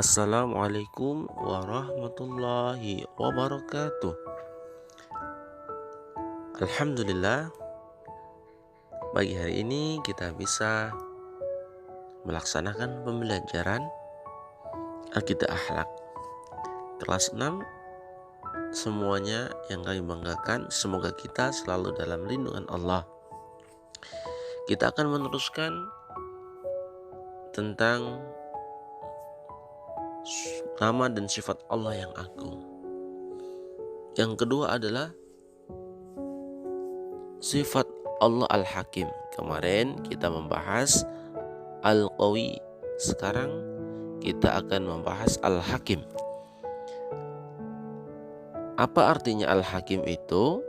Assalamualaikum warahmatullahi wabarakatuh. Alhamdulillah, pagi hari ini kita bisa melaksanakan pembelajaran Akidah Akhlak kelas 6. Semuanya yang kami banggakan, semoga kita selalu dalam lindungan Allah. Kita akan meneruskan tentang nama dan sifat Allah yang agung. Yang kedua adalah sifat Allah Al-Hakim. Kemarin kita membahas Al-Qawi. Sekarang kita akan membahas Al-Hakim. Apa artinya Al-Hakim itu?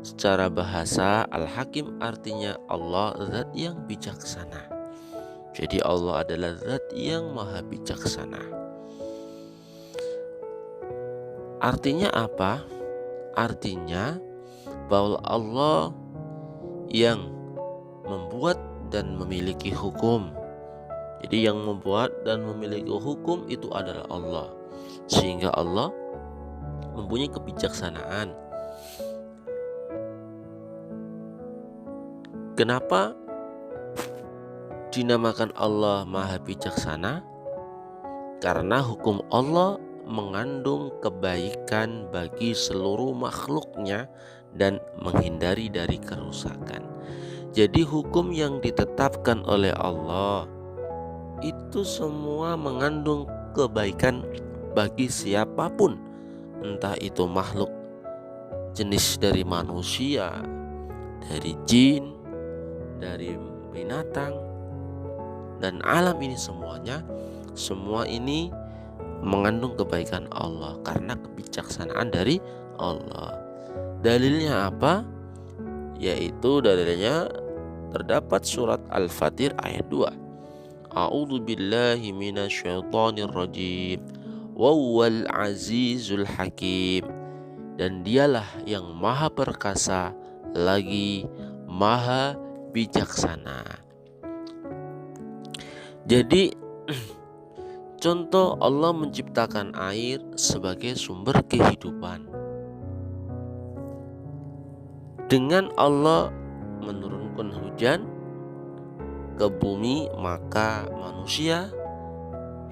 Secara bahasa, Al-Hakim artinya Allah zat yang bijaksana. Jadi Allah adalah zat yang maha bijaksana. Artinya apa? Artinya bahwa Allah yang membuat dan memiliki hukum. Jadi yang membuat dan memiliki hukum itu adalah Allah. Sehingga Allah mempunyai kebijaksanaan. Kenapa dinamakan Allah Maha Bijaksana? Karena hukum Allah mengandung kebaikan bagi seluruh makhluknya dan menghindari dari kerusakan. Jadi hukum yang ditetapkan oleh Allah itu semua mengandung kebaikan bagi siapapun, entah itu makhluk jenis dari manusia, dari jin, dari binatang, dan alam ini semuanya, semua ini mengandung kebaikan Allah karena kebijaksanaan dari Allah. Dalilnya apa? Yaitu dalilnya terdapat surat Al-Fatir ayat 2. A'udzu billahi minasyaitonir rajim. Wawwal azizul hakim. Dan dialah yang maha perkasa lagi maha bijaksana. Jadi contoh, Allah menciptakan air sebagai sumber kehidupan. Dengan Allah menurunkan hujan ke bumi, maka manusia,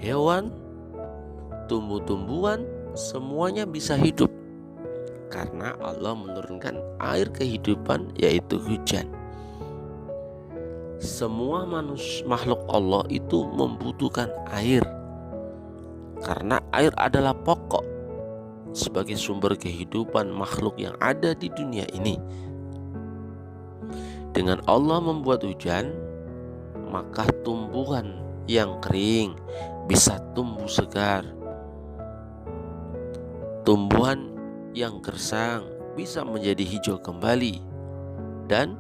hewan, tumbuh-tumbuhan semuanya bisa hidup. Karena Allah menurunkan air kehidupan, yaitu hujan. Semua makhluk Allah itu membutuhkan air. Karena air adalah pokok sebagai sumber kehidupan makhluk yang ada di dunia ini. Dengan Allah membuat hujan, maka tumbuhan yang kering bisa tumbuh segar. Tumbuhan yang gersang bisa menjadi hijau kembali. Dan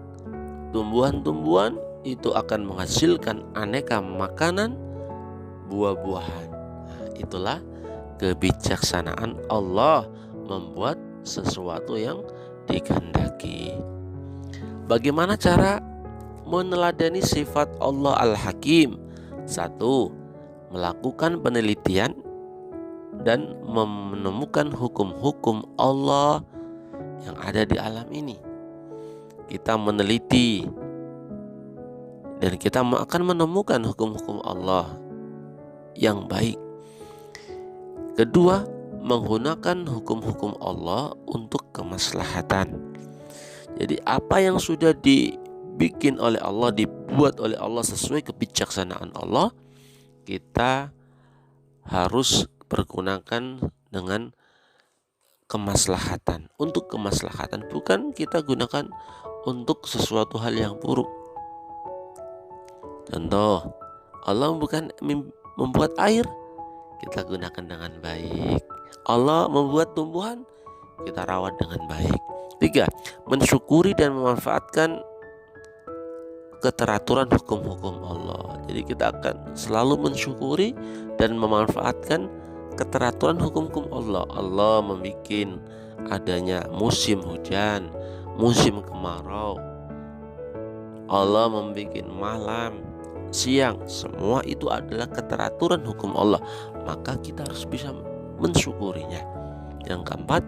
tumbuhan-tumbuhan itu akan menghasilkan aneka makanan, buah-buahan. Itulah kebijaksanaan Allah membuat sesuatu yang dikehendaki. Bagaimana cara meneladani sifat Allah Al-Hakim? 1. Melakukan penelitian dan menemukan hukum-hukum Allah yang ada di alam ini. Kita meneliti dan kita akan menemukan hukum-hukum Allah yang baik. Kedua, menggunakan hukum-hukum Allah untuk kemaslahatan. Jadi apa yang sudah dibikin oleh Allah, dibuat oleh Allah sesuai kebijaksanaan Allah, kita harus pergunakan dengan kemaslahatan. Untuk kemaslahatan, bukan kita gunakan untuk sesuatu hal yang buruk. Contoh, Allah bukan membuat air, kita gunakan dengan baik. Allah membuat tumbuhan, kita rawat dengan baik. 3. Mensyukuri dan memanfaatkan keteraturan hukum-hukum Allah. Jadi kita akan selalu mensyukuri dan memanfaatkan keteraturan hukum-hukum Allah. Allah membuat adanya musim hujan, musim kemarau. Allah membuat malam, siang, semua itu adalah keteraturan hukum Allah. maka kita harus bisa mensyukurinya. Yang keempat,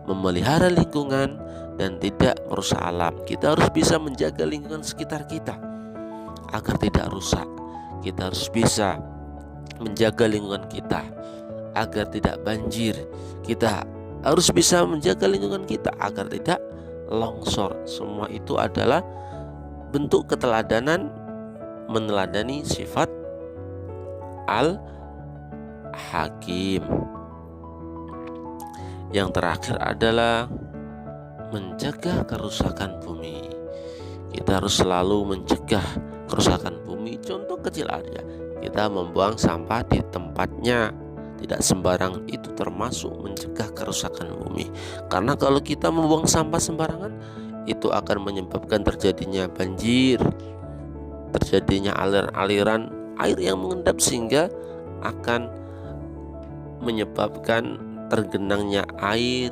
memelihara lingkungan dan tidak merusak alam. Kita harus bisa menjaga lingkungan sekitar kita agar tidak rusak. Kita harus bisa menjaga lingkungan kita agar tidak banjir. Kita harus bisa menjaga lingkungan kita agar tidak longsor. Semua itu adalah bentuk keteladanan, meneladani sifat Al-Hakim. Yang terakhir adalah mencegah kerusakan bumi. Kita harus selalu mencegah kerusakan bumi. Contoh kecil aja, kita membuang sampah di tempatnya, tidak sembarangan, itu termasuk mencegah kerusakan bumi. Karena kalau kita membuang sampah sembarangan, itu akan menyebabkan terjadinya banjir, terjadinya aliran-aliran air yang mengendap, sehingga akan menyebabkan tergenangnya air,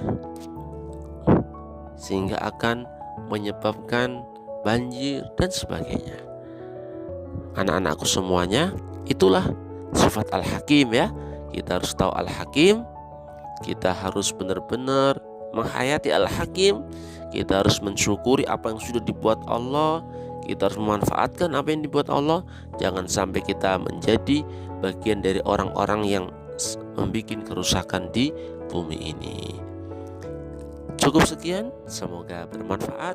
sehingga akan menyebabkan banjir dan sebagainya. Anak-anakku semuanya, itulah sifat Al-Hakim ya. Kita harus tahu Al-Hakim. Kita harus benar-benar menghayati Al-Hakim. Kita harus mensyukuri apa yang sudah dibuat Allah. Kita harus memanfaatkan apa yang dibuat Allah. Jangan sampai kita menjadi bagian dari orang-orang yang membuat kerusakan di bumi ini. Cukup sekian, semoga bermanfaat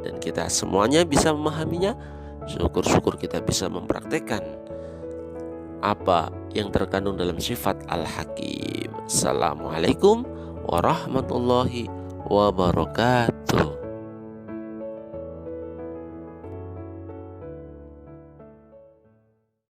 dan kita semuanya bisa memahaminya. Syukur-syukur kita bisa mempraktekkan apa yang terkandung dalam sifat Al-Hakim. Assalamualaikum warahmatullahi wabarakatuh.